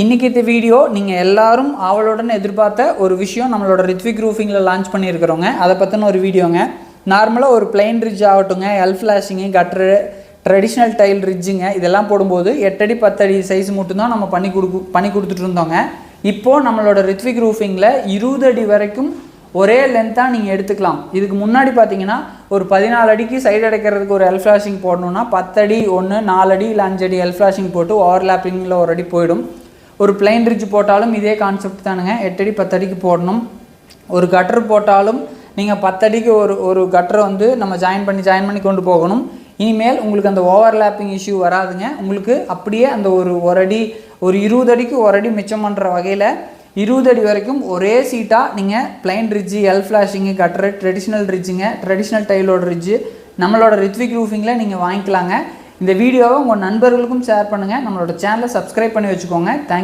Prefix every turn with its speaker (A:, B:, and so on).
A: இன்றைக்கி இந்த வீடியோ நீங்கள் எல்லாரும் ஆவலுடன் எதிர்பார்த்த ஒரு விஷயம் நம்மளோட ரித்விக் ரூஃபிங்கில் லான்ச் பண்ணியிருக்கிறோங்க. அதை பற்றின ஒரு வீடியோங்க. நார்மலாக ஒரு பிளைன் ரிட்ஜ் ஆகட்டுங்க, L flashing, gutter, traditional tile ரிட்ஜுங்க, இதெல்லாம் போடும்போது 8 அடி 10 அடி சைஸ் மட்டும்தான் நம்ம பண்ணி கொடுத்துட்டு இருந்தோங்க. இப்போது நம்மளோட ரித்விக் ரூஃபிங்கில் 20 அடி வரைக்கும் ஒரே லென்த்தாக நீங்கள் எடுத்துக்கலாம். இதுக்கு முன்னாடி பார்த்தீங்கன்னா ஒரு 14 அடிக்கு சைடு அடைக்கிறதுக்கு ஒரு எல் ஃப்ளாஷிங் போடணுன்னா 10 அடி 1, 4 அடி இல்லை 5 அடி எல் ஃப்ளாஷிங் போட்டு ஓவர்லாப்பிங்கில் ஒரு அடி போயிடும். ஒரு பிளைன் ரிட்ஜ் போட்டாலும் இதே கான்செப்ட் தானுங்க. 8 அடி 10 அடிக்கு போடணும். ஒரு கட்டர் போட்டாலும் நீங்கள் 10 அடிக்கு ஒரு கட்டரை வந்து நம்ம ஜாயின் பண்ணி கொண்டு போகணும். இனிமேல் உங்களுக்கு அந்த ஓவர்லாப்பிங் இஷ்யூ வராதுங்க. உங்களுக்கு அப்படியே அந்த ஒரு அடி ஒரு 20 அடிக்கு ஒரு அடி மிச்சம் பண்ணுற வகையில் 20 அடி வரைக்கும் ஒரே சீட்டாக நீங்கள் plain ridge, L flashing, gutter, traditional ரிட்ஜுங்க, ட்ரெடிஷ்னல் டைலோட ரிட்ஜு நம்மளோட ரித்விக் ரூஃபிங்கில் நீங்கள் வாங்கிக்கலாங்க. இந்த வீடியோவை உங்கள் நண்பர்களுக்கும் ஷேர் பண்ணுங்கள். நம்மளோட சேனலை சப்ஸ்கிரைப் பண்ணி வச்சுக்கோங்க. தேங்க்யூ.